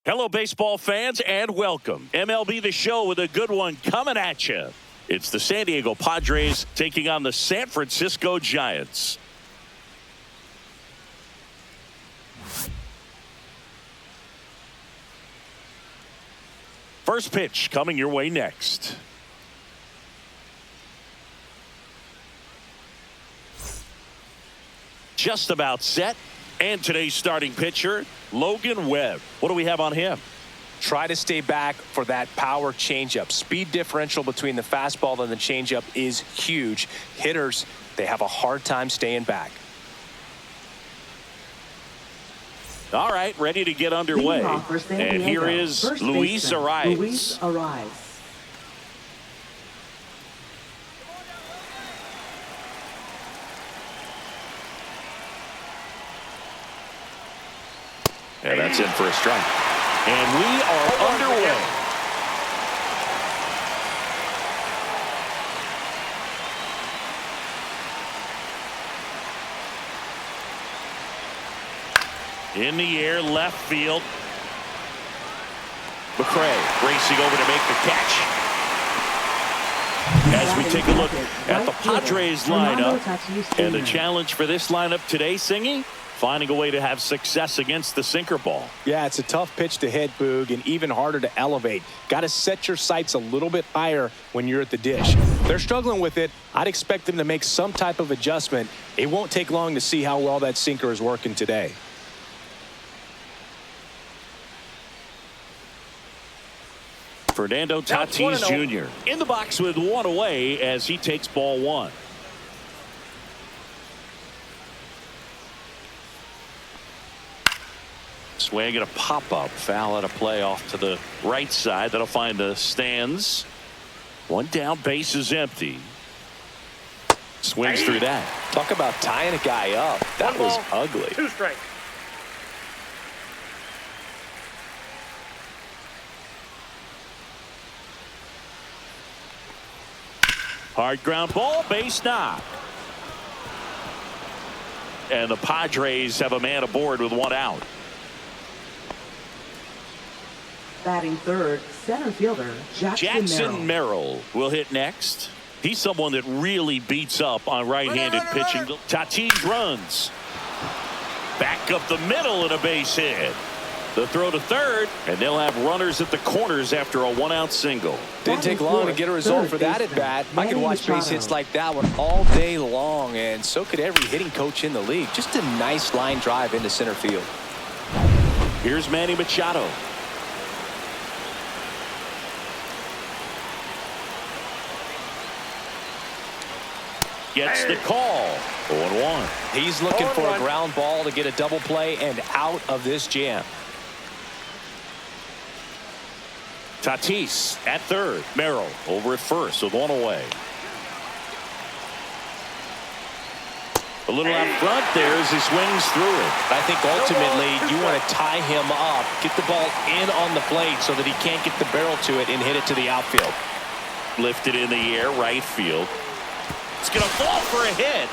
Hello, baseball fans, and welcome. MLB The Show with a good one coming at you. It's the San Diego Padres taking on the San Francisco Giants. First pitch coming your way next. Just about set. And today's starting pitcher, Logan Webb. What do we have on him? Try to stay back for that power changeup. Speed differential between the fastball and the changeup is huge. Hitters, they have a hard time staying back. All right, ready to get underway. And here is Luis Arias. And that's in for a strike. And we are underway. In the air, left field. McCray racing over to make the catch. As we take a look at the Padres lineup, and the challenge for this lineup today, Singy, finding a way to have success against the sinker ball. Yeah, it's a tough pitch to hit, Boog, and even harder to elevate. Got to set your sights a little bit higher when you're at the dish. They're struggling with it. I'd expect them to make some type of adjustment. It won't take long to see how well that sinker is working today. Fernando Tatis Jr. in the box with one away as he takes ball one. Swing and a pop-up foul at a play off to the right side. That'll find the stands. One down, base is empty. Swings through that. Talk about tying a guy up. That was ugly. 2 strikes. Hard ground ball, base knock. And the Padres have a man aboard with one out. Batting third, center fielder Jackson Merrill will hit next. He's someone that really beats up on right-handed pitching. Tatis runs. Back up the middle and a base hit. The throw to third, and they'll have runners at the corners after a one-out single. Didn't take long to get a result for that at bat. I could watch base hits like that one all day long, and so could every hitting coach in the league. Just a nice line drive into center field. Here's Manny Machado. Gets the call. 0-1. He's looking for a ground ball to get a double play and out of this jam. Tatis at third. Merrill over at first with one away. A little out front there as he swings through it. I think ultimately you want to tie him up, get the ball in on the plate so that he can't get the barrel to it and hit it to the outfield. Lifted in the air, right field. It's going to fall for a hit.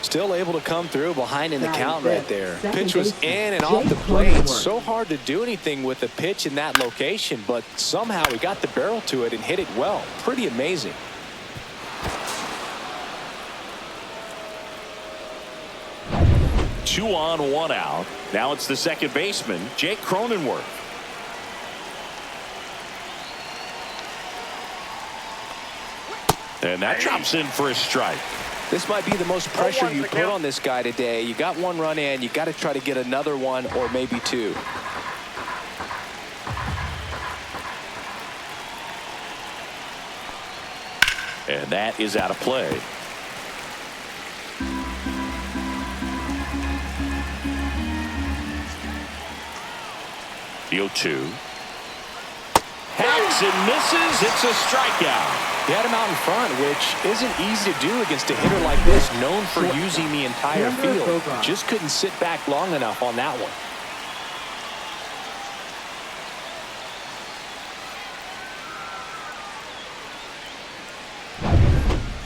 Still able to come through behind in the count right there. Pitch was in and off the plate. So hard to do anything with the pitch in that location, but somehow he got the barrel to it and hit it well. Pretty amazing. Two on, one out. Now it's the second baseman, Jake Cronenworth. And that drops in for a strike. This might be the most pressure you put on this guy today. You got one run in. You got to try to get another one or maybe two. And that is out of play. The 0-2. Hacks and misses. It's a strikeout. He had him out in front, which isn't easy to do against a hitter like this, known for using the entire field. Just couldn't sit back long enough on that one.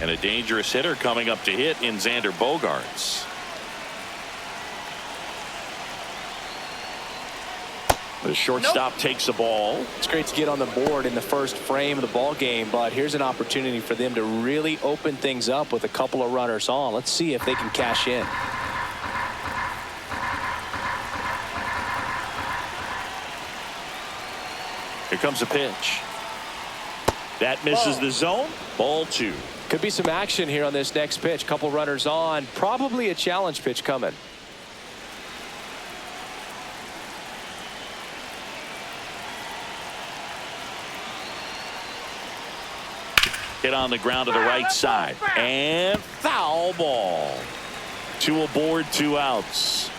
And a dangerous hitter coming up to hit in Xander Bogaerts. The shortstop takes the ball. It's great to get on the board in the first frame of the ball game, but here's an opportunity for them to really open things up with a couple of runners on. Let's see if they can cash in. Here comes a pitch. That misses the zone. Ball 2. Could be some action here on this next pitch. Couple runners on. Probably a challenge pitch coming. Hit on the ground to the right side. And foul ball. 2 aboard, 2 outs.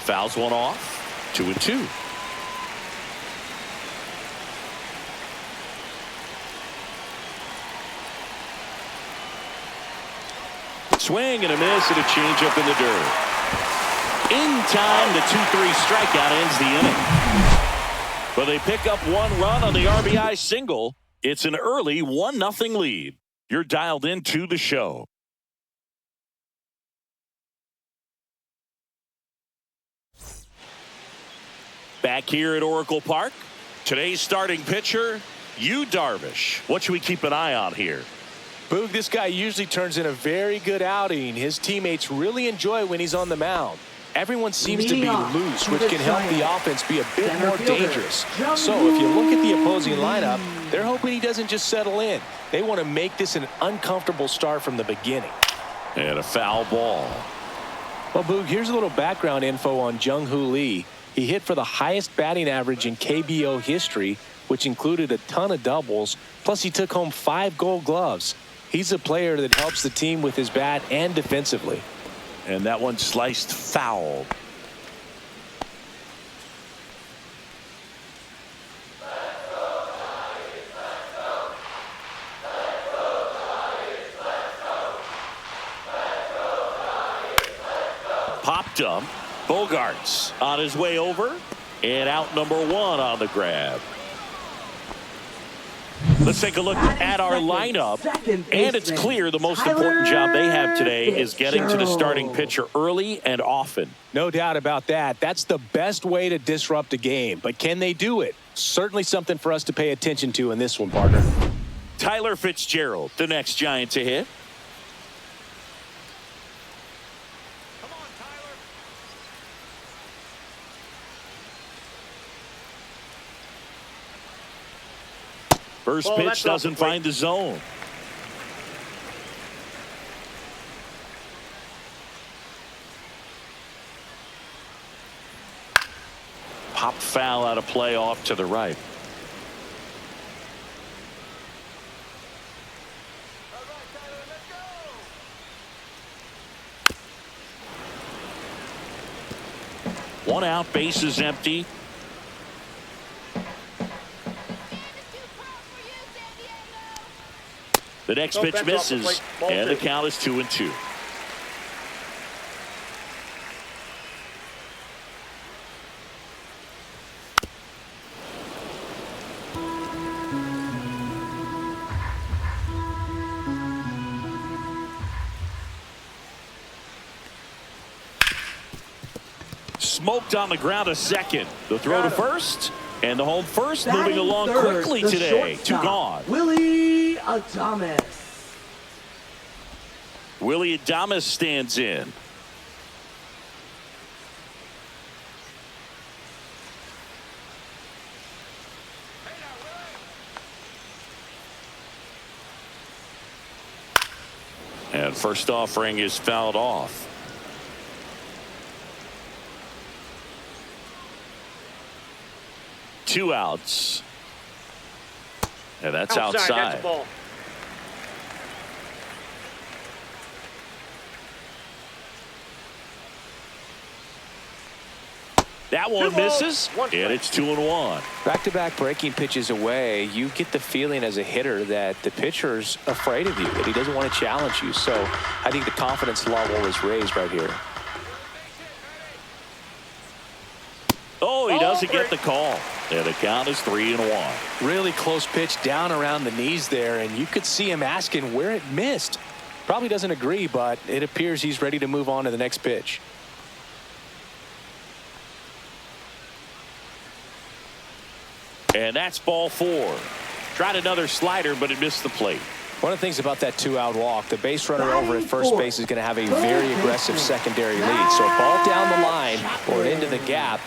Fouls one off. 2-2. Swing and a miss and a changeup in the dirt. In time, the 2-3 strikeout ends the inning. But they pick up 1 run on the RBI single. It's an early 1-0 lead. You're dialed into the show. Back here at Oracle Park, today's starting pitcher, Yu Darvish. What should we keep an eye on here? Boog, this guy usually turns in a very good outing. His teammates really enjoy when he's on the mound. Everyone seems to be loose, which can help the offense be a bit more dangerous. So if you look at the opposing lineup, they're hoping he doesn't just settle in. They want to make this an uncomfortable start from the beginning. And a foul ball. Well, Boog, here's a little background info on Jung-Hoo Lee. He hit for the highest batting average in KBO history, which included a ton of doubles. Plus, he took home 5 Gold Gloves. He's a player that helps the team with his bat and defensively. And that one sliced foul. Popped up. Bogarts on his way over. And out number 1 on the grab. Let's take a look at our lineup. And it's clear the most important job they have today is getting to the starting pitcher early and often. No doubt about that. That's the best way to disrupt a game. But can they do it? Certainly something for us to pay attention to in this one, partner. Tyler Fitzgerald, the next Giant to hit. First pitch doesn't find the zone. Pop foul out of play off to the right. One out, bases empty. The next pitch misses, and the count is 2-2. Smoked on the ground a second. The throw to first, and the home first moving along quickly today. 2 gone. Willie Adames. Willie Adames stands in. And first offering is fouled off. Two outs. And that's outside. That's a ball. That one misses, and it's 2-1. Back-to-back breaking pitches away, you get the feeling as a hitter that the pitcher's afraid of you, that he doesn't want to challenge you. So I think the confidence level is raised right here. Oh, he doesn't get the call. And the count is 3-1. Really close pitch down around the knees there, and you could see him asking where it missed. Probably doesn't agree, but it appears he's ready to move on to the next pitch. And that's ball 4. Tried another slider, but it missed the plate. One of the things about that 2-out walk, the base runner over at first base is going to have a very aggressive secondary lead. So a ball down the line or into the gap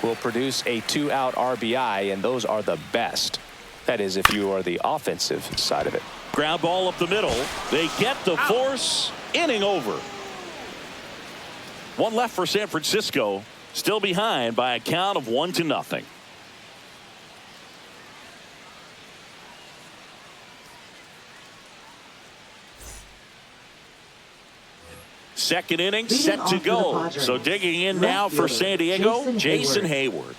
will produce a 2-out RBI, and those are the best. That is, if you are the offensive side of it. Ground ball up the middle. They get the force. Inning over. One left for San Francisco. Still behind by a count of 1-0. Second inning set to go. So digging in now for San Diego, Jason Hayward.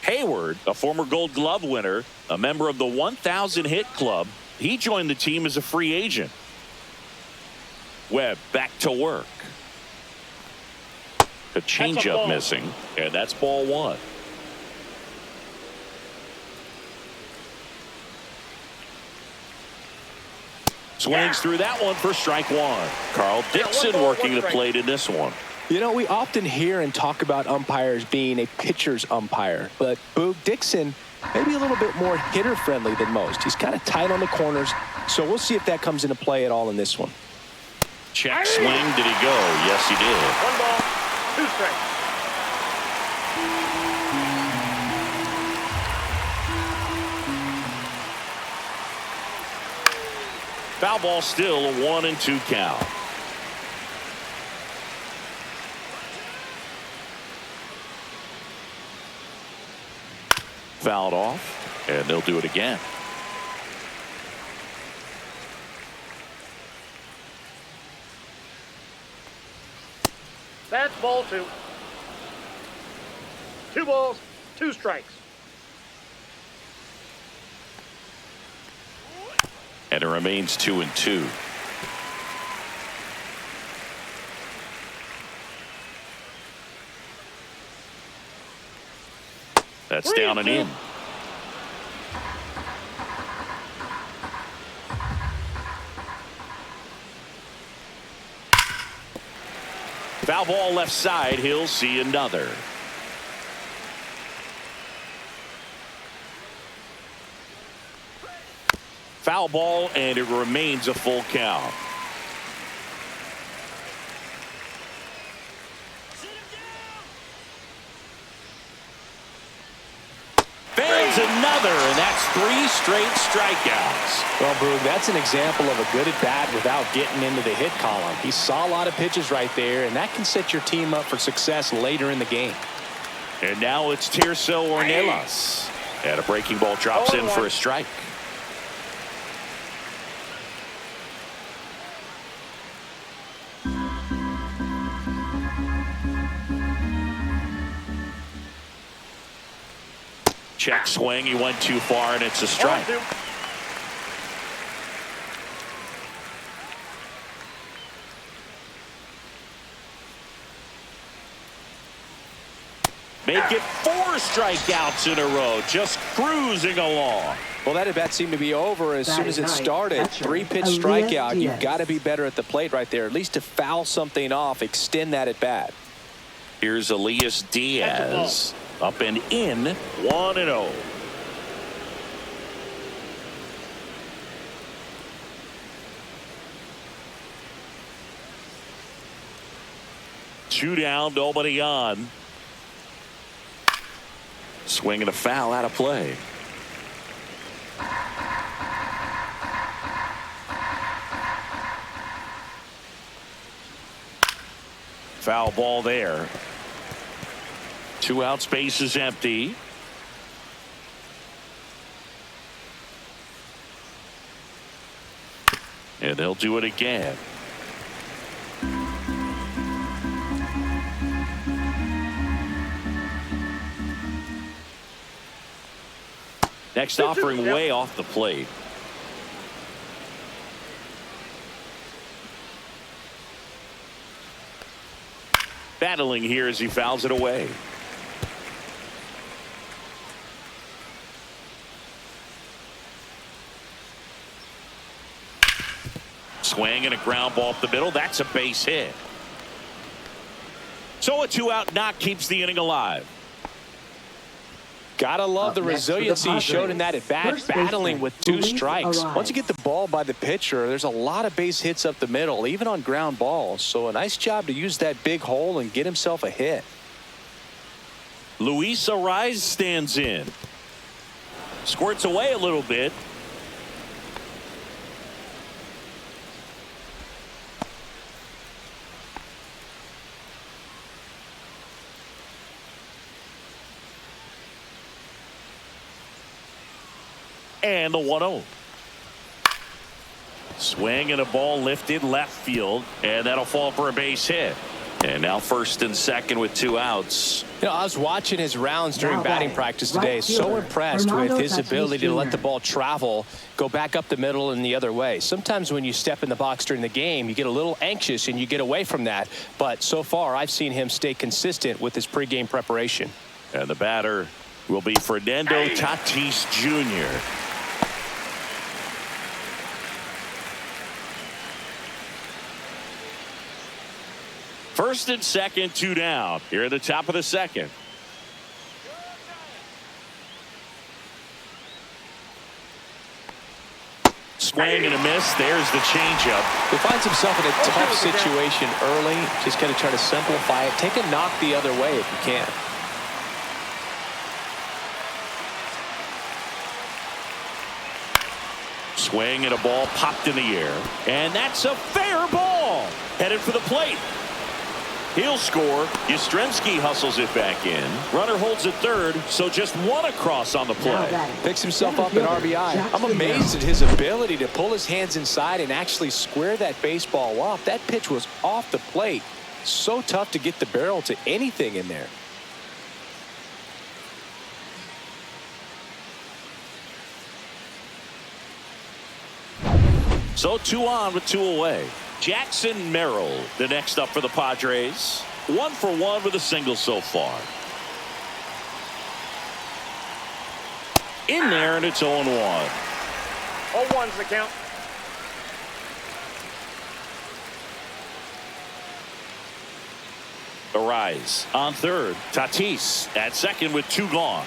Hayward, a former Gold Glove winner, a member of the 1,000 hit club. He joined the team as a free agent. Webb back to work. The changeup missing, and that's ball 1. Swings through that one for strike 1. Carl Dixon working the plate in this one. You know, we often hear and talk about umpires being a pitcher's umpire, but Boog Dixon maybe a little bit more hitter friendly than most. He's kind of tight on the corners, so we'll see if that comes into play at all in this one. Check swing. Did he go? Yes, he did. 1 ball, 2 strikes. Foul ball, still a 1-2 count. Fouled off, and they'll do it again. That's ball 2. 2 balls, 2 strikes. And it remains 2-2. That's down and in. Foul ball left side. He'll see another. Foul ball, and it remains a full count. Fans another, and that's 3 straight strikeouts. Well, Boog, that's an example of a good at bat without getting into the hit column. He saw a lot of pitches right there, and that can set your team up for success later in the game. And now it's Tirso Ornelas. And a breaking ball drops in for a strike. Check swing. He went too far, and it's a strike. Make it 4 strikeouts in a row, just cruising along. Well, that at bat seemed to be over as soon as it started. 3-pitch strikeout. You've got to be better at the plate right there, at least to foul something off, extend that at bat. Here's Elias Diaz. Up and in, 1-0. Two down, nobody on. Swing and a foul out of play. Foul ball there. 2 out, space is empty. And they'll do it again. Next offering way off the plate. Battling here as he fouls it away. Swing and a ground ball up the middle. That's a base hit. So a 2-out knock keeps the inning alive. Gotta love Up the next for the resiliency he showed in that at bat, First battling baseman, with 2 Luis strikes. Ariz. Once you get the ball by the pitcher, there's a lot of base hits up the middle, even on ground balls. So a nice job to use that big hole and get himself a hit. Luis Ariz stands in. Squirts away a little bit. And the 1-0. Swing and a ball lifted left field, and that'll fall for a base hit. And now first and second with 2 outs. You know, I was watching his rounds during Now batting batting, practice right today. So fielder, impressed with Fernando his Tatis ability to let Jr. the ball travel, go back up the middle and the other way. Sometimes when you step in the box during the game, you get a little anxious and you get away from that. But so far, I've seen him stay consistent with his pregame preparation. And the batter will be Fernando Tatis Jr. First and second, 2 down. Here at the top of the second. Swing and a miss. There's the changeup. He finds himself in a tough situation early. Just got to try to simplify it. Take a knock the other way if you can. Swing and a ball popped in the air. And that's a fair ball. Headed for the plate. He'll score. Yastrzemski hustles it back in. Runner holds at third, so just 1 across on the Now play. batting, Picks himself center up in fielder, RBI. I'm Jackson amazed at his ability to pull his hands inside and actually square that baseball up. That pitch was off the plate. So tough to get the barrel to anything in there. So 2 on with 2 away. Jackson Merrill, the next up for the Padres. 1 for 1 with a single so far. In there, and it's 0-1. 0-1's the count. Ariz on third. Tatis at second with 2 gone.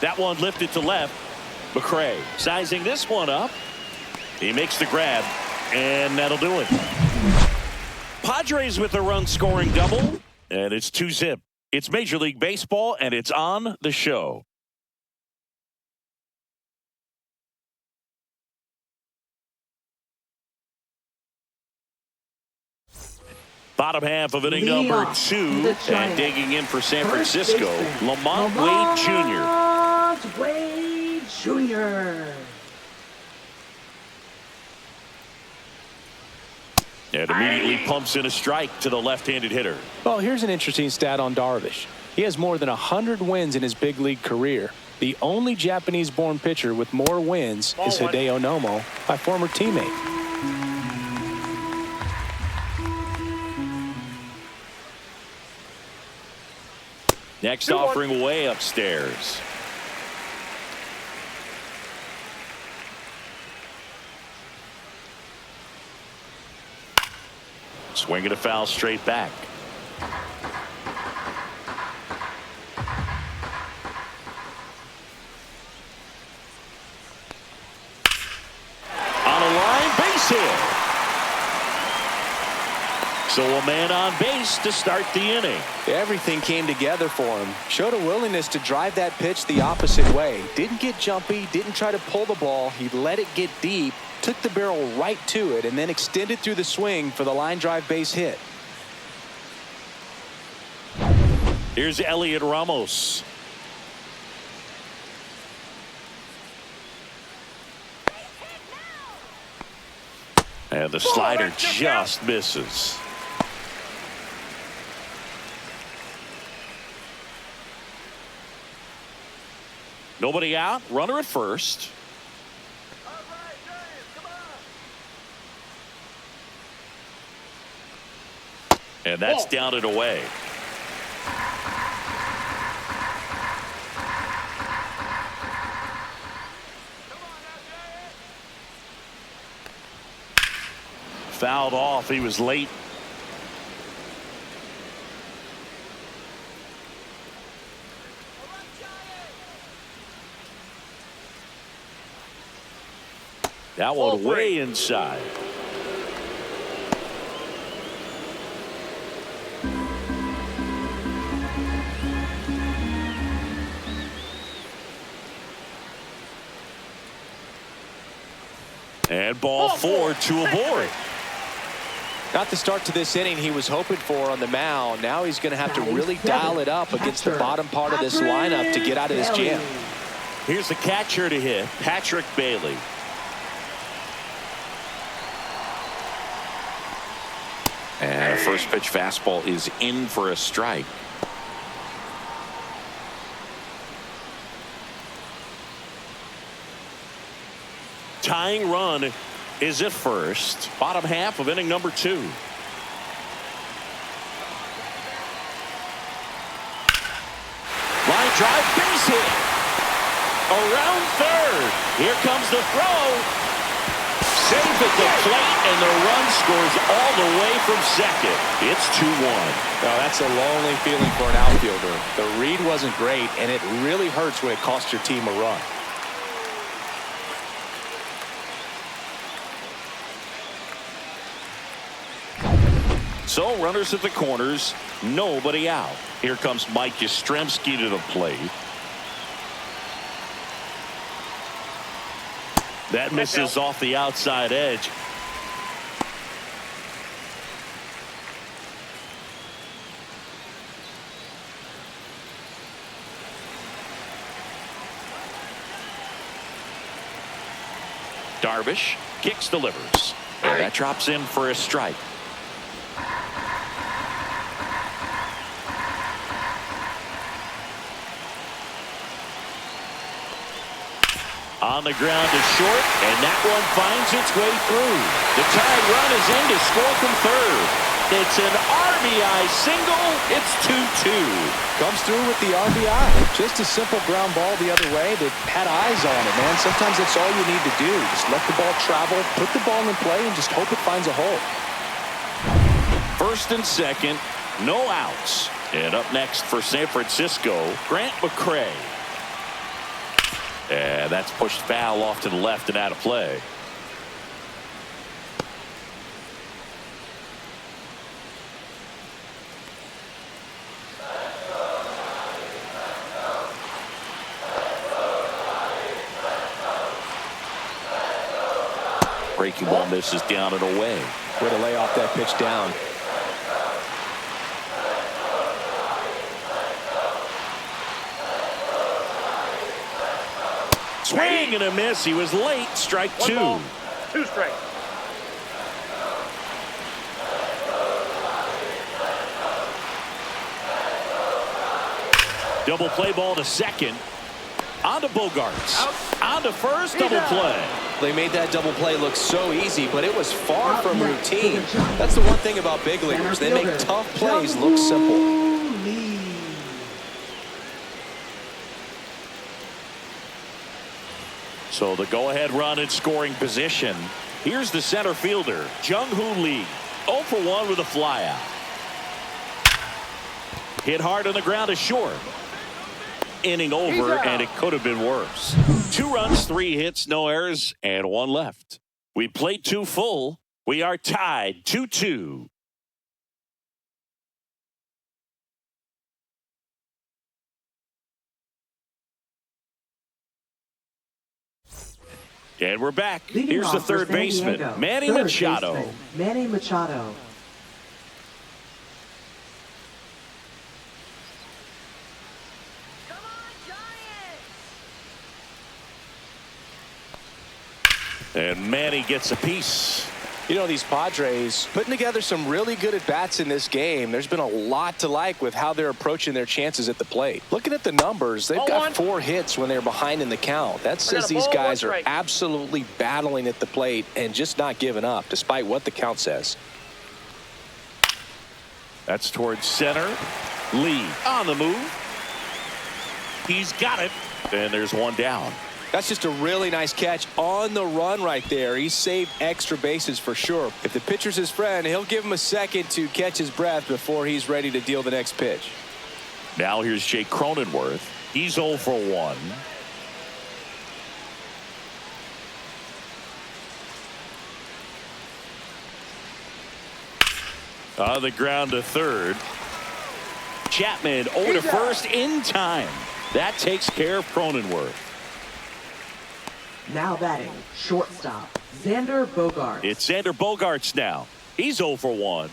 That one lifted to left. McCray sizing this one up. He makes the grab, and that'll do it. Padres with a run-scoring double, and it's 2-zip. It's Major League Baseball, and it's on the show. Bottom half of inning number 2, and digging in for San Francisco, Lamont Wade Jr. Lamont Wade Jr. And immediately pumps in a strike to the left-handed hitter. Well, here's an interesting stat on Darvish. He has more than 100 wins in his big league career. The only Japanese-born pitcher with more wins is Hideo Nomo, my former teammate. Next offering way upstairs. Swinging a foul straight back. On a line, base hit. So a man on base to start the inning. Everything came together for him. Showed a willingness to drive that pitch the opposite way. Didn't get jumpy, didn't try to pull the ball. He let it get deep, took the barrel right to it, and then extended through the swing for the line drive base hit. Here's Elliot Ramos. And the slider just misses. Nobody out. Runner at first. And that's down and away. Fouled off. He was late. That one way inside. And ball 4 to a board. Not the start to this inning he was hoping for on the mound. Now he's going to have to really dial it up against the bottom part of this lineup to get out of this jam. Here's the catcher to hit, Patrick Bailey. And a first pitch fastball is in for a strike. Tying run is at first. Bottom half of inning number 2. Line drive, base hit. Around third. Here comes the throw. Safe at the plate, and the run scores all the way from second. It's 2-1. Oh, that's a lonely feeling for an outfielder. The read wasn't great, and it really hurts when it costs your team a run. So runners at the corners, nobody out. Here comes Mike Yastrzemski to the plate. That misses off the outside edge. Darvish kicks, delivers. And that drops in for a strike. On the ground to short, and that one finds its way through. The tied run is in to score from third. It's an RBI single. It's 2-2. Comes through with the RBI. Just a simple ground ball the other way that had eyes on it, man. Sometimes that's all you need to do. Just let the ball travel, put the ball in play, and just hope it finds a hole. First and second, no outs. And up next for San Francisco, Grant McCray. And that's pushed foul off to the left and out of play. Breaking ball misses down and away. Way to lay off that pitch down. Swing and a miss. He was late. Strike 2. 2 strikes. Double play ball to second. On to Bogarts. On to first. Double play. They made that double play look so easy, but it was far from routine. That's the one thing about big leaguers. They make tough plays look simple. So the go-ahead run in scoring position. Here's the center fielder, Jung-Hoo Lee. 0 for 1 with a flyout. Hit hard on the ground to short. Inning over, and it could have been worse. 2 runs, 3 hits, no errors, and 1 left. We played 2 full. We are tied 2-2. And we're back. Here's the third baseman, Manny Machado. Manny Machado. And Manny gets a piece. You know, these Padres putting together some really good at-bats in this game. There's been a lot to like with how they're approaching their chances at the plate. Looking at the numbers, they've got 4 hits when they're behind in the count. That says these guys are absolutely battling at the plate and just not giving up, despite what the count says. That's towards center. Lee on the move. He's got it. And there's 1 down. That's just a really nice catch on the run right there. He saved extra bases for sure. If the pitcher's his friend, he'll give him a second to catch his breath before he's ready to deal the next pitch. Now here's Jake Cronenworth. He's 0 for 1. On the ground to third. Chapman over to first in time. That takes care of Cronenworth. Now batting, shortstop, Xander Bogaerts. It's Xander Bogaerts now. He's 0 for 1.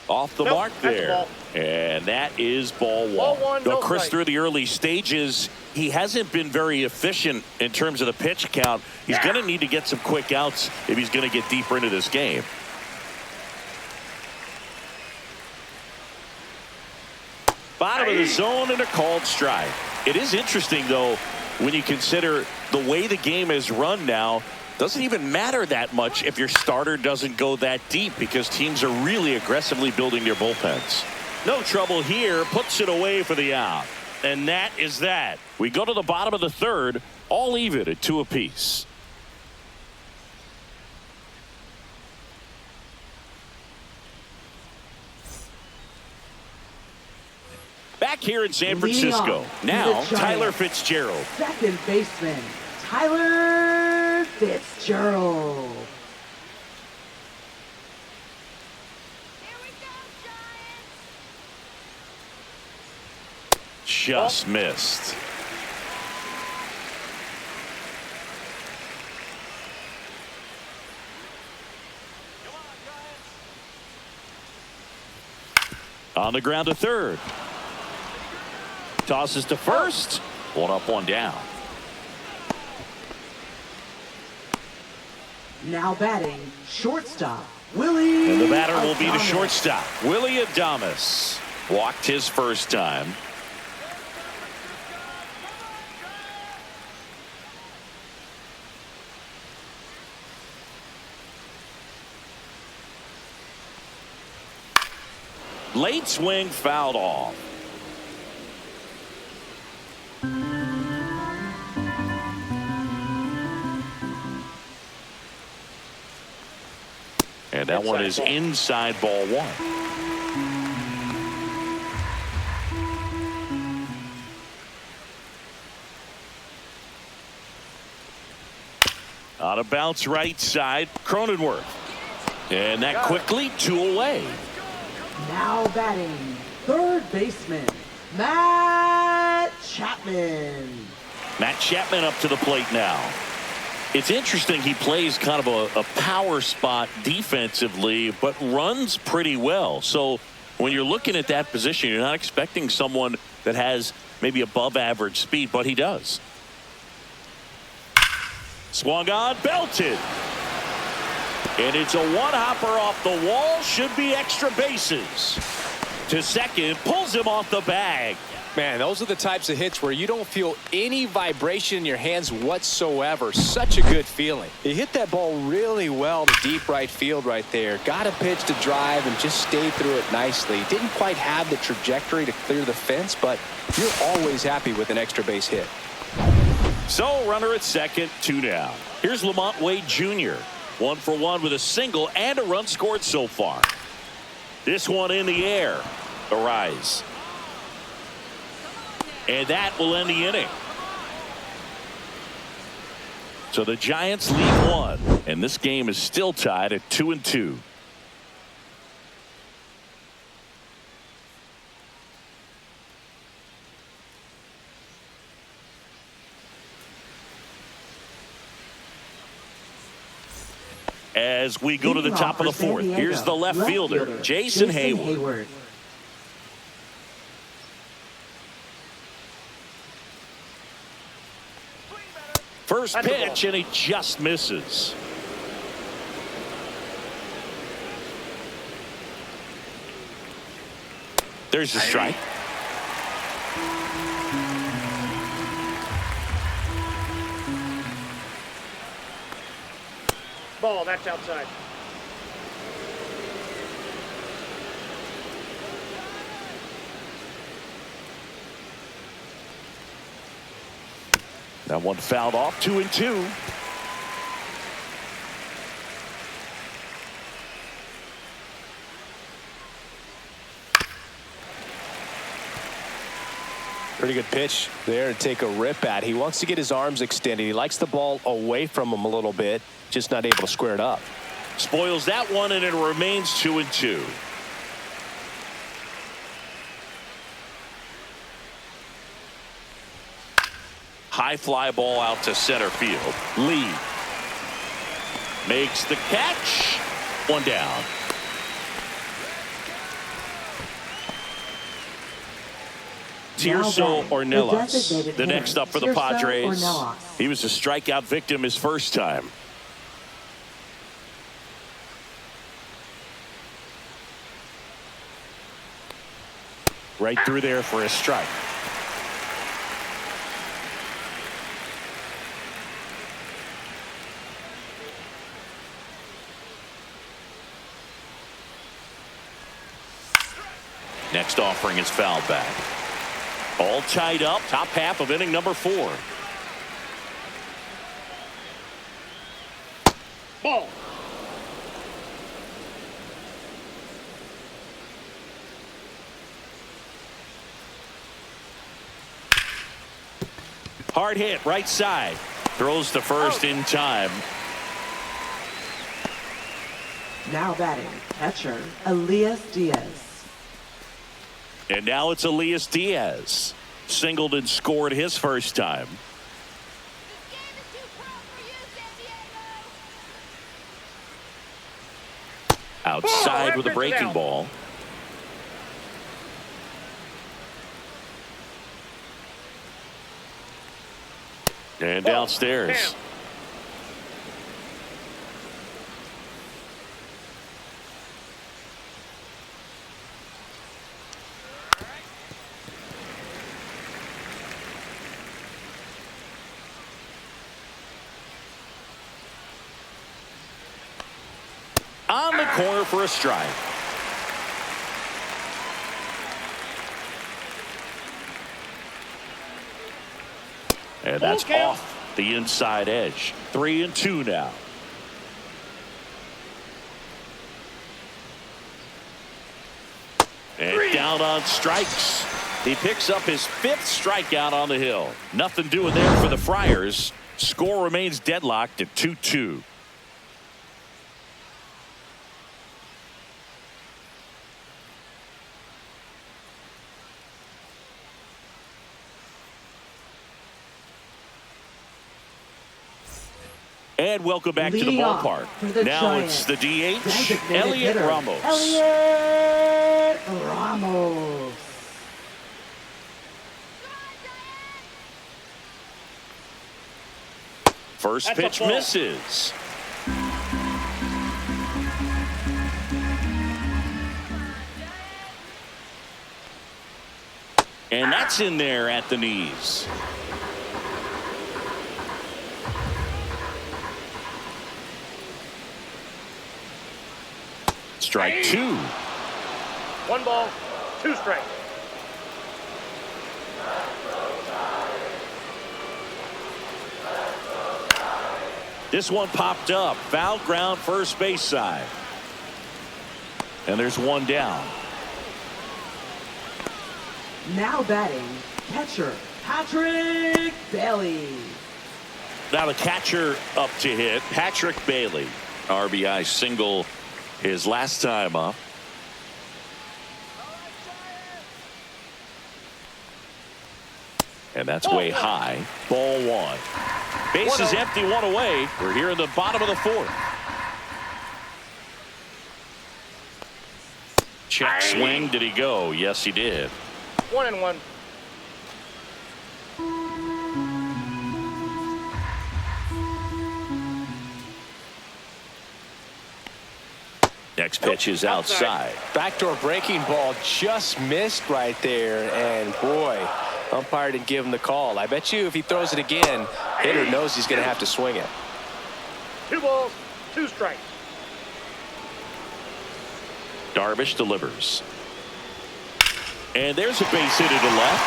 Off the mark there. And that is ball one. Ball one, no Chris, strike. through the early stages, he hasn't been very efficient in terms of the pitch count. He's going to need to get some quick outs if he's going to get deeper into this game. Bottom of the zone and a called strike. It is interesting, though, when you consider the way the game is run now. Doesn't even matter that much if your starter doesn't go that deep because teams are really aggressively building their bullpens. No trouble here. Puts it away for the out. And that is that. We go to the bottom of the third, all even at 2 apiece. Back here in San Francisco. Now, Tyler Fitzgerald. Second baseman, Tyler Fitzgerald. Just missed. On the ground to third. Tosses to first. 1 up, 1 down. Now batting, shortstop, Willie. And the batter will be the Adames. shortstop, Willie Adames. Walked his first time. Late swing fouled off. And that one is inside ball 1. On a bounce right side, Cronenworth. And that quickly 2 away. Now batting, third baseman, Matt Chapman. Matt Chapman up to the plate now. It's interesting, he plays kind of a power spot defensively, but runs pretty well. So when you're looking at that position, you're not expecting someone that has maybe above average speed, but he does. Swung on, belted. And it's a one-hopper off the wall. Should be extra bases. To second, pulls him off the bag. Man, those are the types of hits where you don't feel any vibration in your hands whatsoever. Such a good feeling. He hit that ball really well to deep right field right there. Got a pitch to drive and just stayed through it nicely. Didn't quite have the trajectory to clear the fence, but you're always happy with an extra base hit. So, runner at second, 2 down. Here's Lamont Wade Jr. 1 for 1 with a single and a run scored so far. This one in the air. A rise. And that will end the inning. So the Giants lead 1, and this game is still tied at 2-2. As we go to the top of the fourth, here's the left fielder, Jason Hayward. First pitch, and he just misses. There's the strike. Ball, that's outside. That one fouled off, 2-2. Pretty good pitch there to take a rip at. He wants to get his arms extended. He likes the ball away from him a little bit, just not able to square it up. Spoils that one, and it remains 2-2. High fly ball out to center field. Lee makes the catch. One down. Tirso Ornelas, the next up for the Padres. He was a strikeout victim his first time. Right through there for a strike. Next offering is fouled back. All tied up, top half of inning number 4. Ball. Hard hit, right side. Throws to first in time. Now batting, catcher, Elias Diaz. And now it's Elias Diaz. Singled and scored his first time. Outside with a breaking ball. And downstairs. On the corner for a strike. And that's off the inside edge. 3-2 now. And down on strikes. He picks up his 5th strikeout on the hill. Nothing doing there for the Friars. Score remains deadlocked at 2-2. And welcome back to the ballpark. Now it's the DH, Elliot Ramos. Elliot Ramos. First pitch misses. And that's in there at the knees. Strike 2. 1 ball, 2 strikes. This one popped up. Foul ground, first base side. And there's 1 down. Now batting, catcher, Patrick Bailey. Now the catcher up to hit, Patrick Bailey. RBI single his last time up. And that's way high. Ball 1. Base is empty, 1 away. We're here in the bottom of the 4th. Check swing. Did he go? Yes, he did. 1-1. Next pitch is outside. Backdoor breaking ball just missed right there. And boy, umpire didn't give him the call. I bet you if he throws it again, hitter knows he's going to have to swing it. 2 balls, 2 strikes. Darvish delivers. And there's a base hit to the left.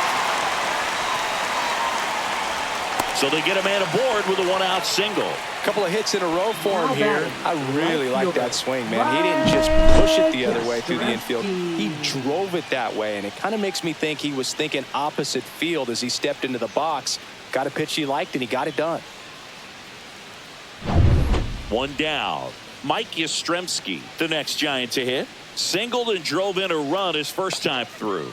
So they get a man aboard with a one-out single. A couple of hits in a row for him here. I really like that swing, man. He didn't Right just push it the other way through the Yastrzemski. infield. He drove it that way, and it kind of makes me think he was thinking opposite field as he stepped into the box. Got a pitch he liked, and he got it done. One down. Mike Yastrzemski, the next Giant to hit. Singled and drove in a run his first time through.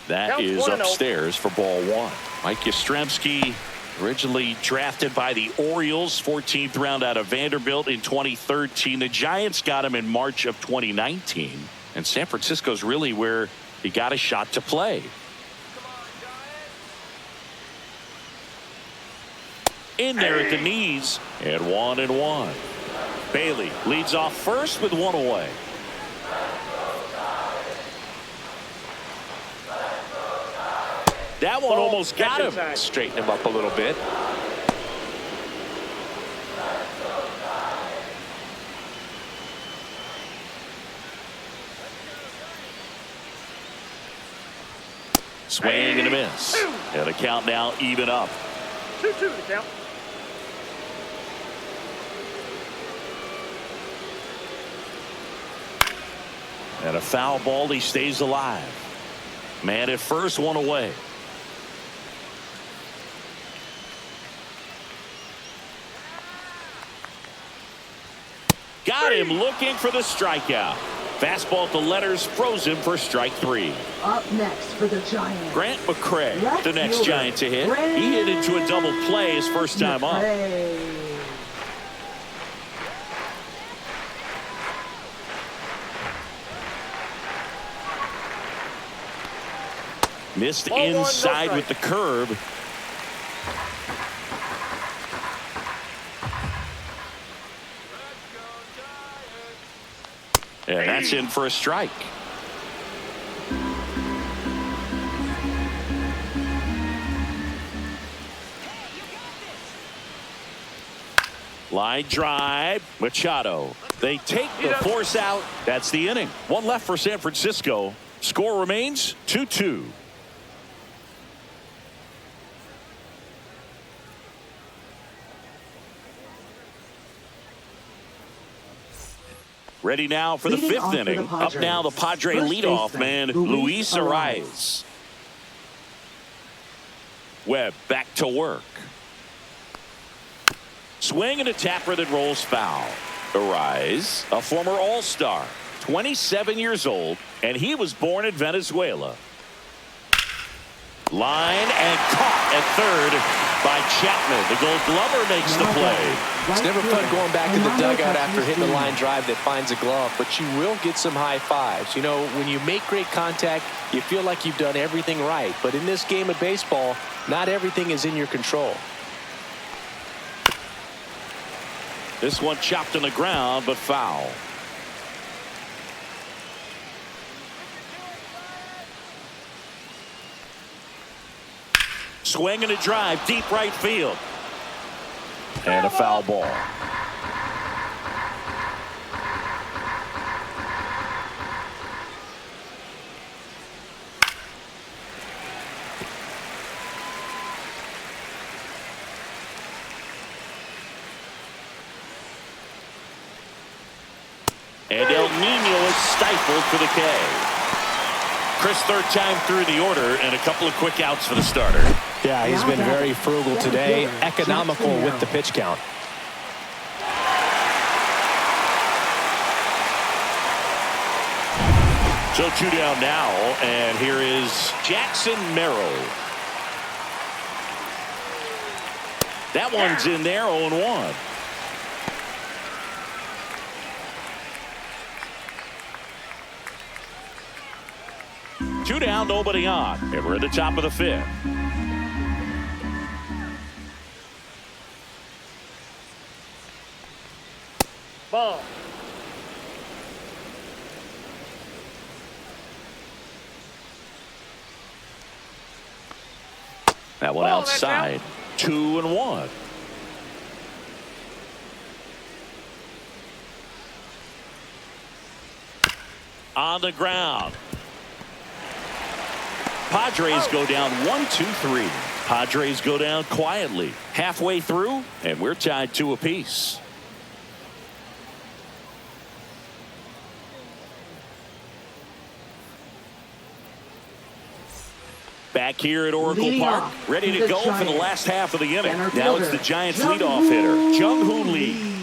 That Count is 1-0. upstairs for ball one. Mike Yastrzemski, originally drafted by the Orioles, 14th round out of Vanderbilt in 2013. The Giants got him in March of 2019. And San Francisco's really where he got a shot to play. In there at the knees, and 1-1. Bailey leads off first with one away. That one almost got him. Inside. Straighten him up a little bit. Swing and a miss. And the count now even up. 2-2 the count. And a foul ball, he stays alive. Man at first, one away. Got him looking for the strikeout. Fastball at the letters, froze him for strike three. Up next for the Giants. Grant McCray, Left the next fielder, Giant to hit. He hit into a double play his first time up. McCray. Missed Ball one, no inside strike. with the curve. And that's in for a strike. Line drive, Machado. They take the force out. That's the inning. One left for San Francisco. Score remains 2-2. Ready now for the Leading fifth off for the inning. Up Padres, now the Padre first leadoff baseman, man, Luis Luis Arraez. Webb back to work. Swing and a tapper that rolls foul. Arraez, a former All-Star, 27 years old, and he was born in Venezuela. Line and caught at third by Chapman. The Gold Glover makes the play. It's never fun going back to the dugout after hitting a line drive that finds a glove, but you will get some high fives. You know, when you make great contact, you feel like you've done everything right. But in this game of baseball, not everything is in your control. This one chopped on the ground, but foul. Swing and a drive, deep right field. And a foul ball. And El Nino is stifled for the K. Chris, third time through the order, and a couple of quick outs for the starter. Yeah, he's been very frugal today, economical with the pitch count. So two down now, and here is Jackson Merrill. That one's in there, 0-1. Two down, nobody on, and we're at the top of the fifth. Ball. That one Ball, that's outside. 2-1. On the ground. Padres go down 1-2-3. Padres go down quietly halfway through, and we're tied 2 apiece. Back here at Oracle Park, ready to go for the last half of the inning. Now it's the Giants leadoff hitter, Jung-Hoo Lee.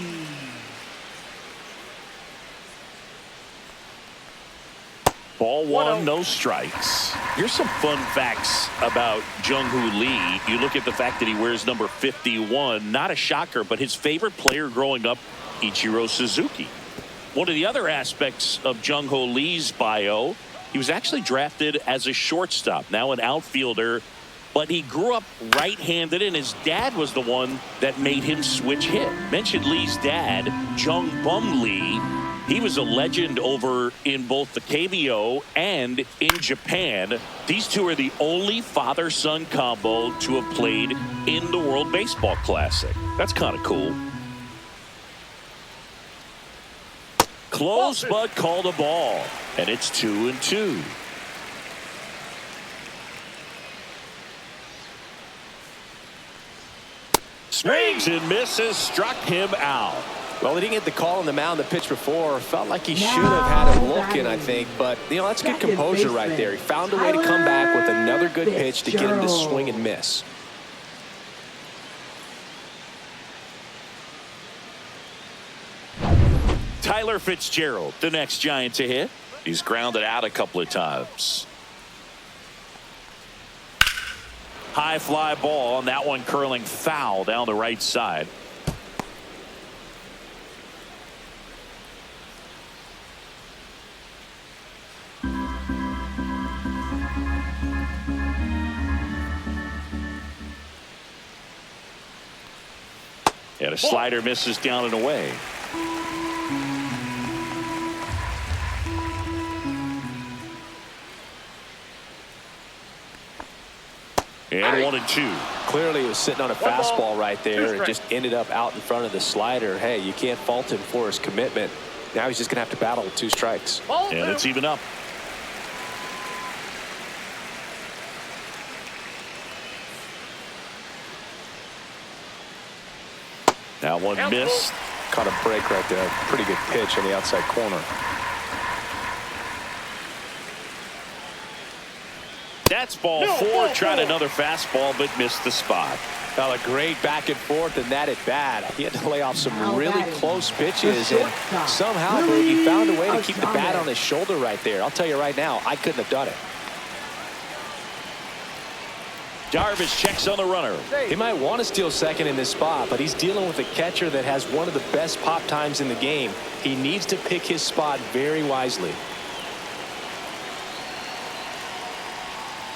Ball 1, no strikes. Here's some fun facts about Jung-Hoo Lee. You look at the fact that he wears number 51. Not a shocker, but his favorite player growing up, Ichiro Suzuki. One of the other aspects of Jung-Hoo Lee's bio, he was actually drafted as a shortstop, now an outfielder, but he grew up right-handed, and his dad was the one that made him switch hit. Mentioned Lee's dad, Jung Bum Lee. He was a legend over in both the KBO and in Japan. These two are the only father-son combo to have played in the World Baseball Classic. That's kind of cool. Close, but called a ball. And it's 2-2. Swings and misses, struck him out. Well, he didn't get the call on the mound the pitch before. Felt like he should have had him looking, I think. But, you know, that's good composure right there. He found a way to come back with another good pitch to get him to swing and miss. Tyler Fitzgerald, the next Giant to hit. He's grounded out a couple of times. High fly ball, and that one curling foul down the right side. And a slider misses down and away. And 1-2. Clearly he was sitting on a fastball right there and just ended up out in front of the slider. Hey, you can't fault him for his commitment. Now he's just going to have to battle with 2 strikes. And it's even up. That one missed. Caught a break right there. Pretty good pitch on the outside corner. That's ball 4. Tried another fastball, but missed the spot. Well, a great back and forth, and that at bat. He had to lay off some really close pitches, and somehow he found a way to keep the bat on his shoulder right there. I'll tell you right now, I couldn't have done it. Darvish checks on the runner. He might want to steal second in this spot, but he's dealing with a catcher that has one of the best pop times in the game. He needs to pick his spot very wisely.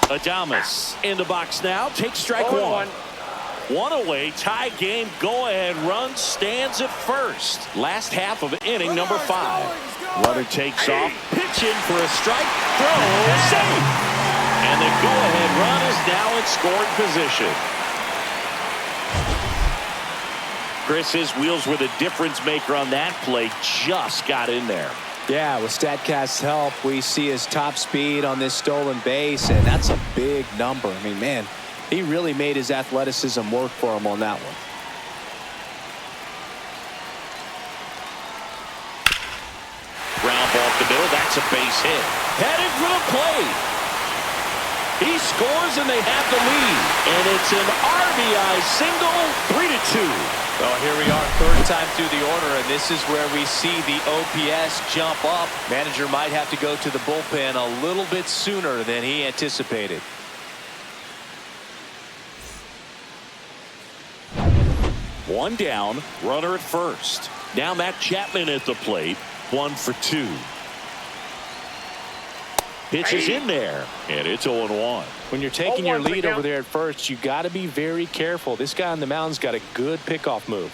Adames in the box now. Takes strike 1. 1 away. Tie game. Go ahead run. Stands at first. Last half of inning number 5. Runner takes off. Pitch in for a strike. Throw. Safe. And the go ahead run is now in scoring position. Chris, his wheels were the difference maker on that play. Just got in there. Yeah, with StatCast's help, we see his top speed on this stolen base, and that's a big number. I mean, man, he really made his athleticism work for him on that one. Ground ball up the middle. That's a base hit. Headed for the plate. He scores, and they have the lead. And it's an RBI single, 3-2. Well, here we are, 3rd time through the order, and this is where we see the OPS jump up. Manager might have to go to the bullpen a little bit sooner than he anticipated. One down, runner at first. Now Matt Chapman at the plate, 1 for 2. Pitch is in there, and it's 0-1. When you're taking your lead over there at first, you got to be very careful. This guy on the mound's got a good pickoff move.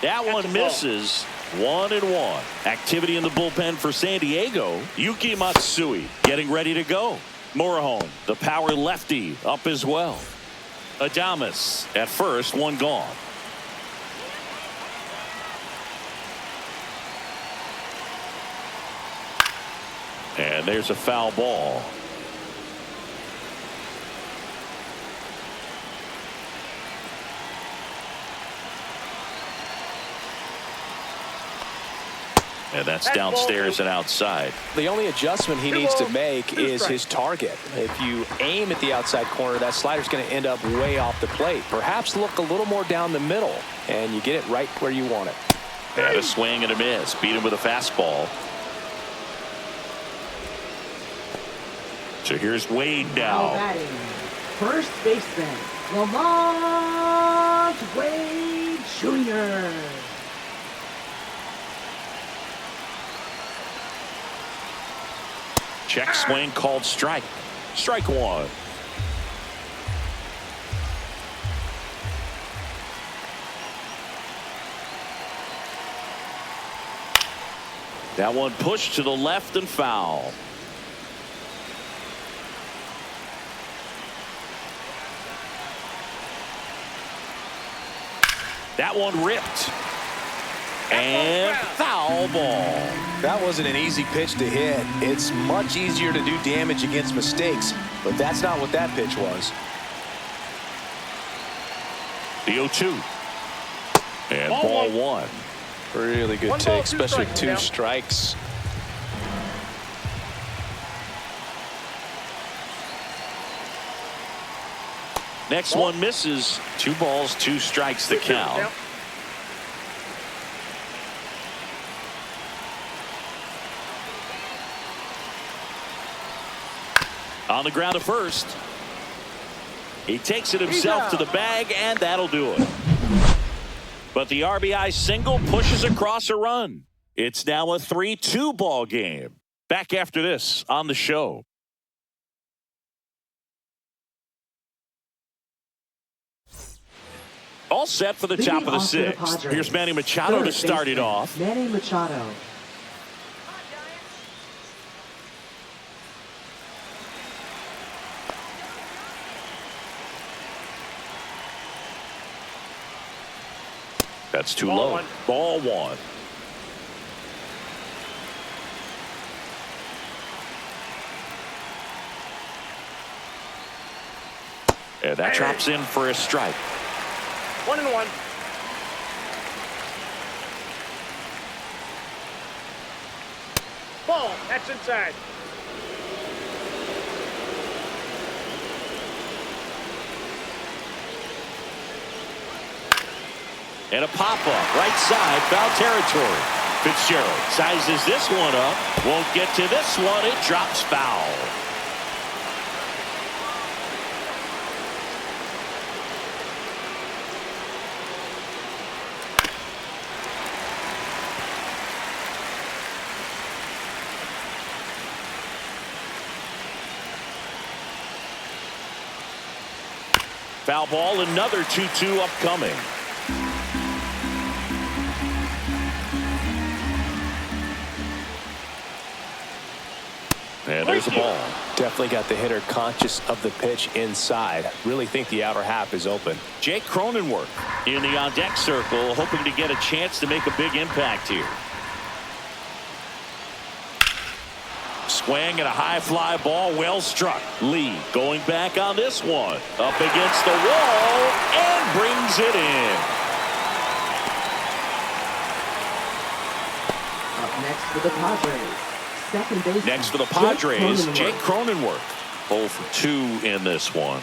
That one misses. 1-1. Activity in the bullpen for San Diego. Yuki Matsui getting ready to go. Morejon, the power lefty, up as well. Adames at first, 1 gone. And there's a foul ball. And that's downstairs and outside. The only adjustment he needs to make is his target. If you aim at the outside corner, that slider's going to end up way off the plate. Perhaps look a little more down the middle, and you get it right where you want it. And a swing and a miss. Beat him with a fastball. So here's Wade now. Batting, first baseman, Lamont Wade Jr. Check swing called strike. Strike one. That one pushed to the left and foul. That one ripped. And foul ball. That wasn't an easy pitch to hit. It's much easier to do damage against mistakes, but that's not what that pitch was. The 0-2. And ball one. Really good take, especially with two strikes. Next one misses. 2 balls, 2 strikes the count. On the ground to first. He takes it himself to the bag, and that'll do it. But the RBI single pushes across a run. It's now a 3-2 ball game. Back after this on the show. All set for the top of the 6th. Here's Manny Machado to start it off. Manny Machado. That's too low. Ball one. And that drops in for a strike. 1-1. Ball. That's inside. And a pop-up, right side, foul territory. Fitzgerald sizes this one up. Won't get to this one. It drops foul. Foul ball, another 2-2 upcoming. And there's a ball. Definitely got the hitter conscious of the pitch inside. Really think the outer half is open. Jake Cronenworth in the on-deck circle, hoping to get a chance to make a big impact here. Swing and a high fly ball, well struck. Lee going back on this one. Up against the wall and brings it in. Up next for the Padres. Second base. Next for the Padres, Jake Cronenworth. 0 for 2 in this one.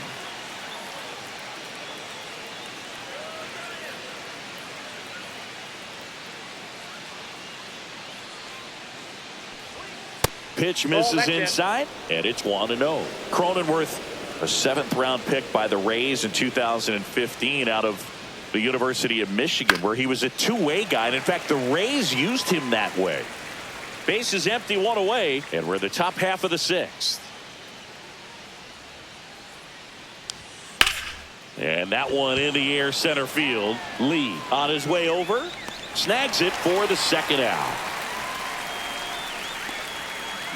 Pitch misses inside, and it's 1-0. Cronenworth, a 7th round pick by the Rays in 2015 out of the University of Michigan, where he was a two-way guy. And in fact, the Rays used him that way. Base is empty, 1 away, and we're in the top half of the 6th. And that one in the air center field. Lee on his way over, snags it for the 2nd out.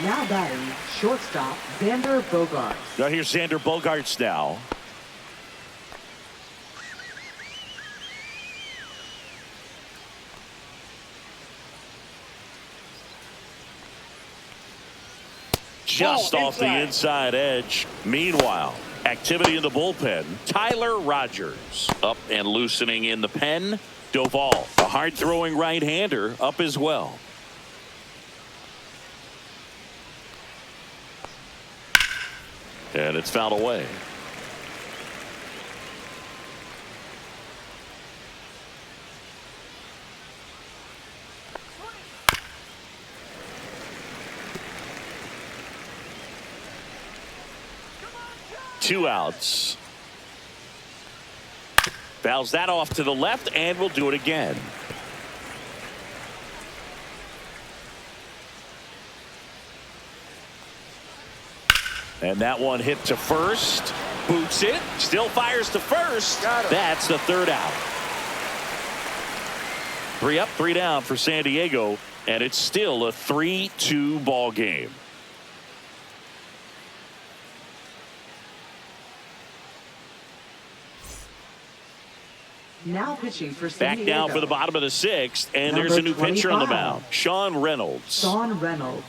Now batting, shortstop, Xander Bogaerts. Now here's Xander Bogaerts now. Just off the inside edge. Meanwhile, activity in the bullpen. Tyler Rogers up and loosening in the pen. Doval, a hard-throwing right-hander, up as well. And it's fouled away. Two outs. Fouls that off to the left, and we'll do it again. And that one hit to first. Boots it. Still fires to first. That's the third out. 3 up, 3 down for San Diego, and it's still a 3-2 ball game. Now pitching for San Back Diego. down for the bottom of the 6th, and Number there's a new pitcher on the 25. mound. Sean Reynolds. Sean Reynolds.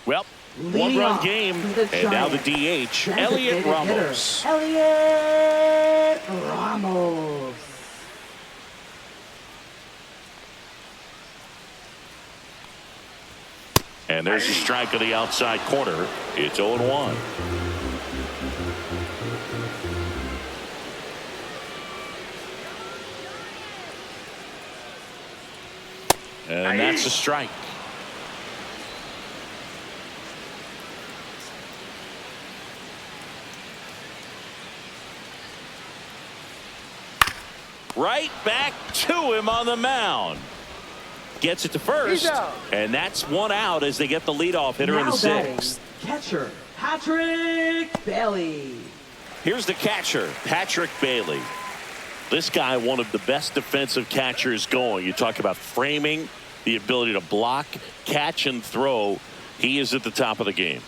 Well, Leading one-run off game, for the and now the Giants. DH, Elliot Designated Ramos. hitter, Elliot Ramos. And there's a strike on the outside corner. It's 0-1. And that's a strike. Right back to him on the mound. Gets it to first, and that's one out as they get the leadoff hitter in the Now batting, 6th. catcher Patrick Bailey. Here's the catcher, Patrick Bailey. This guy, one of the best defensive catchers going. You talk about framing, the ability to block, catch, and throw. He is at the top of the game.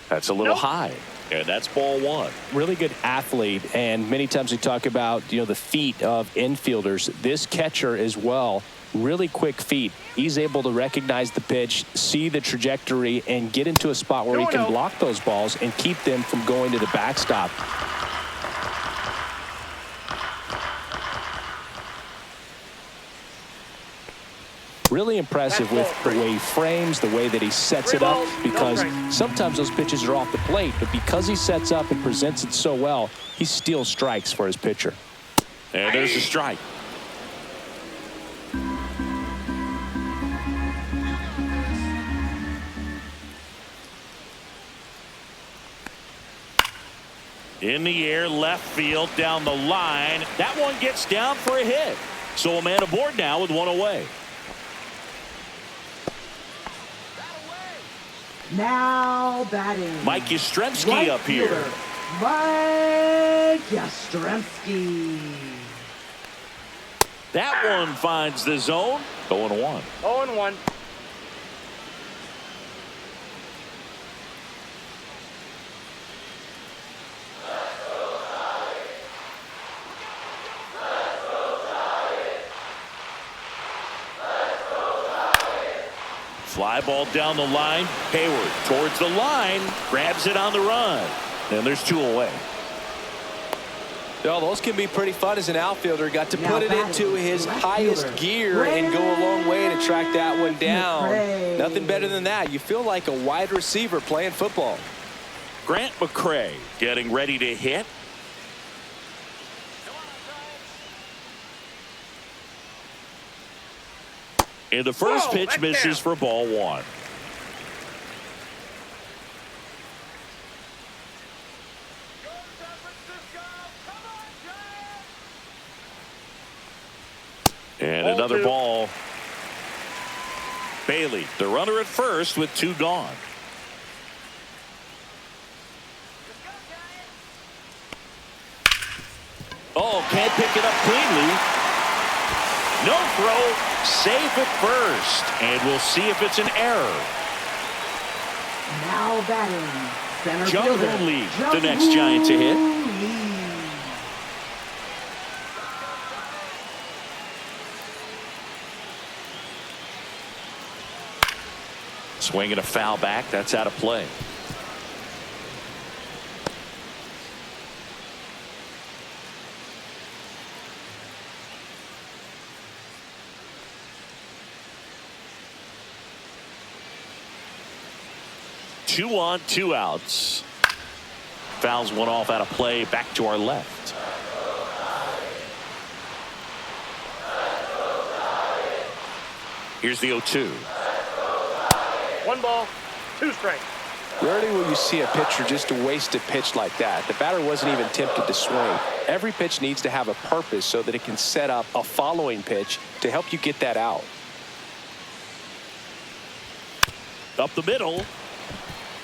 That's a little high, and that's ball 1. Really good athlete, and many times we talk about, the feet of infielders. This catcher as well, really quick feet. He's able to recognize the pitch, see the trajectory, and get into a spot where he can block those balls and keep them from going to the backstop. Really impressive with the way he frames, the way that he sets it up, because sometimes those pitches are off the plate, but because he sets up and presents it so well, he steals strikes for his pitcher. And there's a strike. In the air, left field, down the line. That one gets down for a hit. So a man aboard now with one away. Now batting, Mike Yastrzemski right up here. fielder, Mike Yastrzemski. That one finds the zone. 0-1. 0-1. Fly ball down the line. Hayward towards the line. Grabs it on the run. And there's 2 away. Those can be pretty fun as an outfielder. Got to Now put it batting, into his left highest fielder, gear and go a long way to track that one down. McRae. Nothing better than that. You feel like a wide receiver playing football. Grant McRae getting ready to hit. And the first pitch misses for ball 1. And another ball. Bailey, the runner at first with 2 gone. Oh, can't pick it up cleanly. No throw. Safe at first. And we'll see if it's an error. Now batting, center Jung fielder, Hoo Lee, the Jung next Giant to hit. Hoo Lee. Swing and a foul back. That's out of play. Two on, two outs. Fouls one off out of play. Back to our left. Here's the 0-2. 1 ball, 2 strikes. Rarely will you see a pitcher just waste a pitch like that. The batter wasn't even tempted to swing. Every pitch needs to have a purpose so that it can set up a following pitch to help you get that out. Up the middle.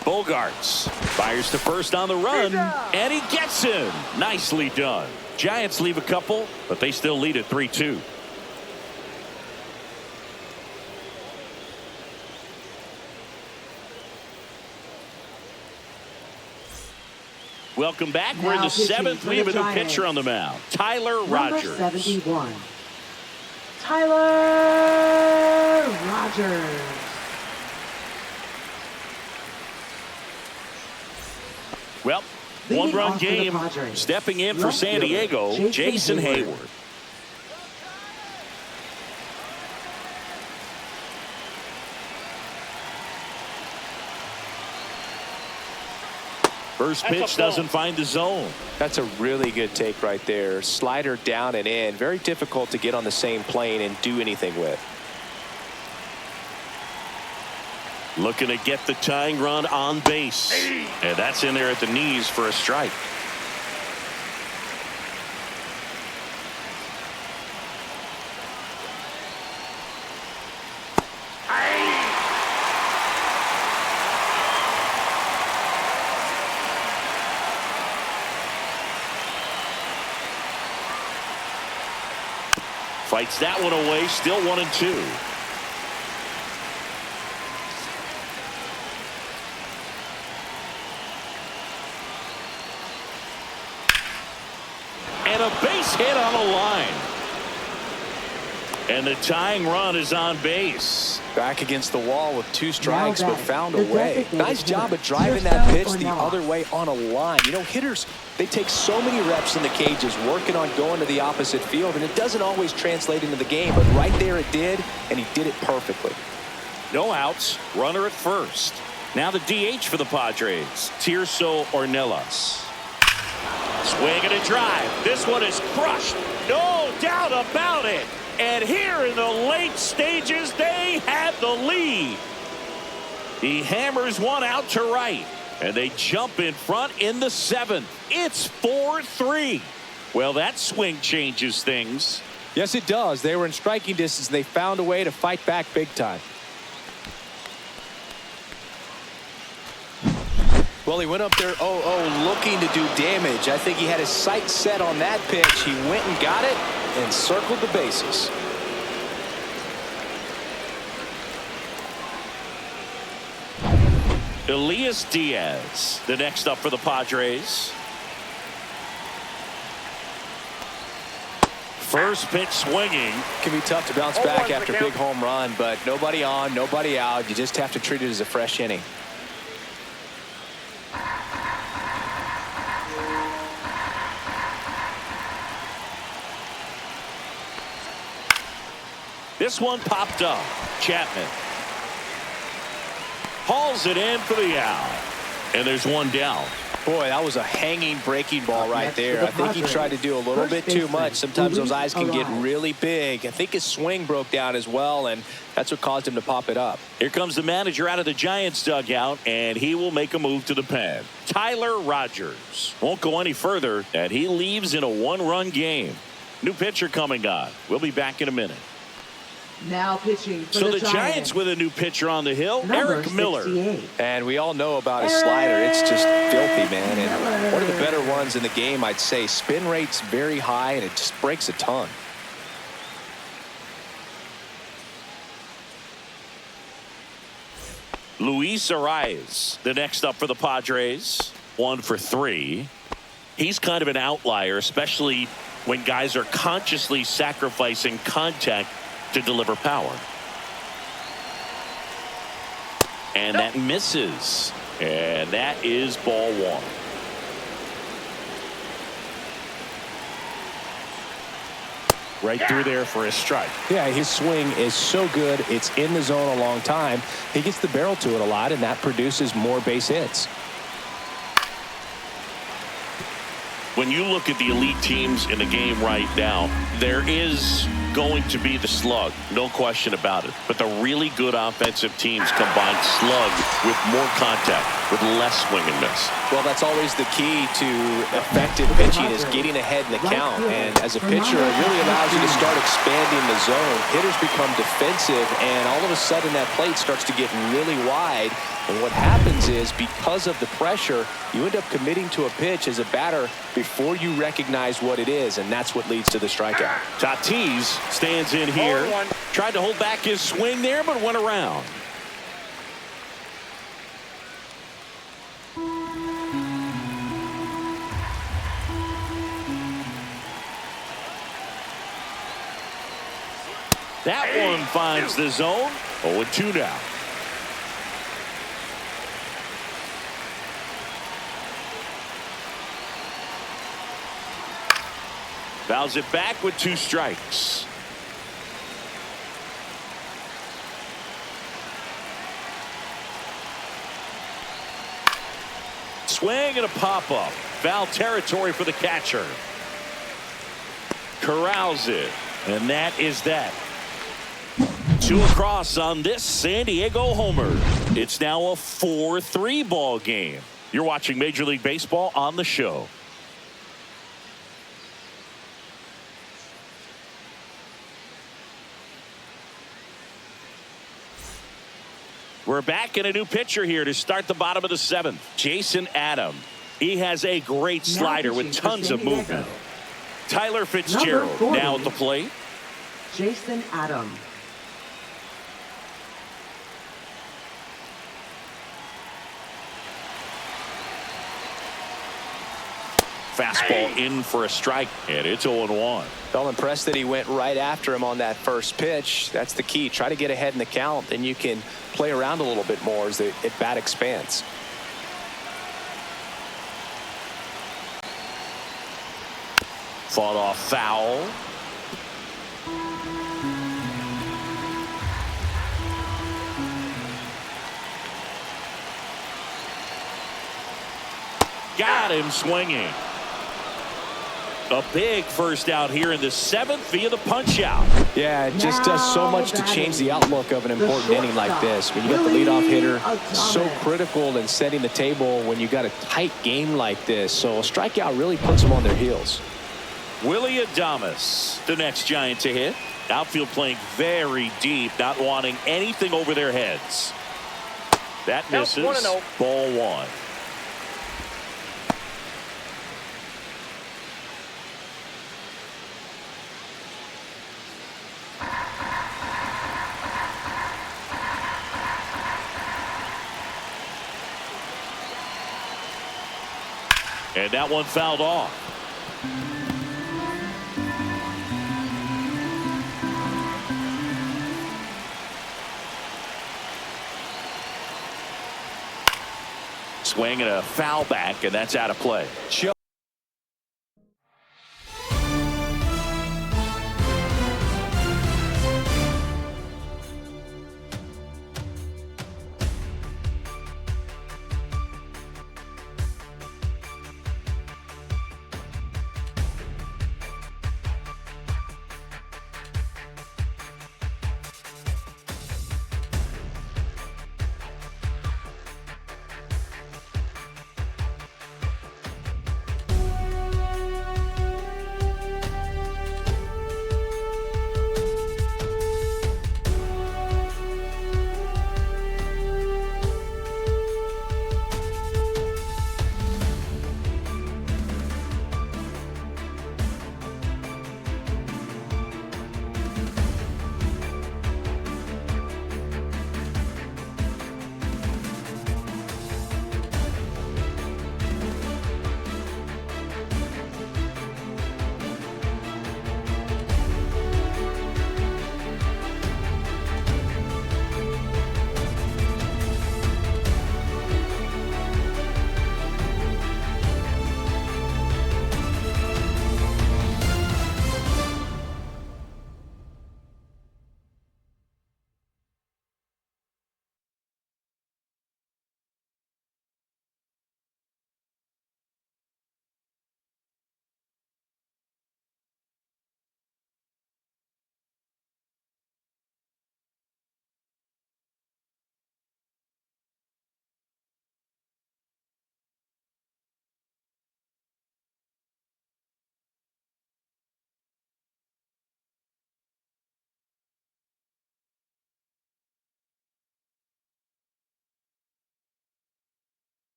Bogarts fires to first on the run, and he gets him. Nicely done. Giants leave a couple, but they still lead at 3-2. Welcome back. We're in the 7th. We have a new pitcher on the mound. Tyler Rogers. Number 71. Tyler Rogers. Well, one-run game. Stepping in for San Diego, Jason Hayward. First pitch doesn't find the zone. That's a really good take right there. Slider down and in. Very difficult to get on the same plane and do anything with. Looking to get the tying run on base. And that's in there at the knees for a strike. Fights that one away. Still 1-2. And a base hit on the line. And the tying run is on base. Back against the wall with 2 strikes, but found a way. Nice job of driving that pitch the other way on a line. You know, hitters, they take so many reps in the cages working on going to the opposite field, and it doesn't always translate into the game, but right there it did, and he did it perfectly. No outs. Runner at first. Now the DH for the Padres, Tirso Ornelas. Swing and a drive. This one is crushed. No doubt about it. And here in the late stages, they have the lead. He hammers one out to right, and they jump in front in the 7th. It's 4-3. Well, that swing changes things. Yes, it does. They were in striking distance. They found a way to fight back big time. Well, he went up there 0-0 looking to do damage. I think he had his sights set on that pitch. He went and got it and circled the bases. Elias Diaz, the next up for the Padres. First pitch swinging. Can be tough to bounce back after a big home run, but nobody on, nobody out. You just have to treat it as a fresh inning. This one popped up. Chapman hauls it in for the out. And there's one down. Boy, that was a hanging breaking ball right there. I think he tried to do a little bit too much. Sometimes those eyes can get really big. I think his swing broke down as well, and that's what caused him to pop it up. Here comes the manager out of the Giants dugout, and he will make a move to the pen. Tyler Rogers won't go any further, and he leaves in a 1-run game. New pitcher coming on. We'll be back in a minute. Now pitching for so the Giants with a new pitcher on the hill, Eric Miller. 68. And we all know about his slider. It's just filthy, man. And one of the better ones in the game, I'd say. Spin rate's very high, and it just breaks a ton. Luis Arias, the next up for the Padres. 1 for 3. He's kind of an outlier, especially when guys are consciously sacrificing contact to deliver power. And that misses. And that is ball one. Right through there for a strike. Yeah, his swing is so good. It's in the zone a long time. He gets the barrel to it a lot, and that produces more base hits. When you look at the elite teams in the game right now, there is going to be the slug, no question about it. But the really good offensive teams combine slug with more contact, with less swing and miss. Well, that's always the key to effective pitching, is getting ahead in the count. And as a pitcher, it really allows you to start expanding the zone. Hitters become defensive, and all of a sudden that plate starts to get really wide. And what happens is, because of the pressure, you end up committing to a pitch as a batter before you recognize what it is, and that's what leads to the strikeout. Tatis stands in here. Tried to hold back his swing there, but went around. That one finds the zone. 0-2 now. Fouls it back with 2 strikes. Swing and a pop-up. Foul territory for the catcher. Corrals it. And that is that. 2 across on this San Diego homer. It's now a 4-3 ball game. You're watching Major League Baseball on the show. We're back in a new pitcher here to start the bottom of the 7th. Jason Adam. He has a great slider with tons of movement. Tyler Fitzgerald now at the plate. Jason Adam. Fastball in for a strike, and it's 0-1. Felt impressed that he went right after him on that first pitch. That's the key. Try to get ahead in the count, and you can play around a little bit more as the at-bat expands. Fought off foul. Got him swinging. A big first out here in the 7th via the punch out. Yeah, it just does so much to change the outlook of an important inning like this. When you got the leadoff hitter, so critical in setting the table when you got a tight game like this. So a strikeout really puts them on their heels. Willie Adames, the next Giant to hit. Outfield playing very deep, not wanting anything over their heads. That misses. Ball 1. And that one fouled off. Swing and a foul back, and that's out of play.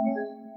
you.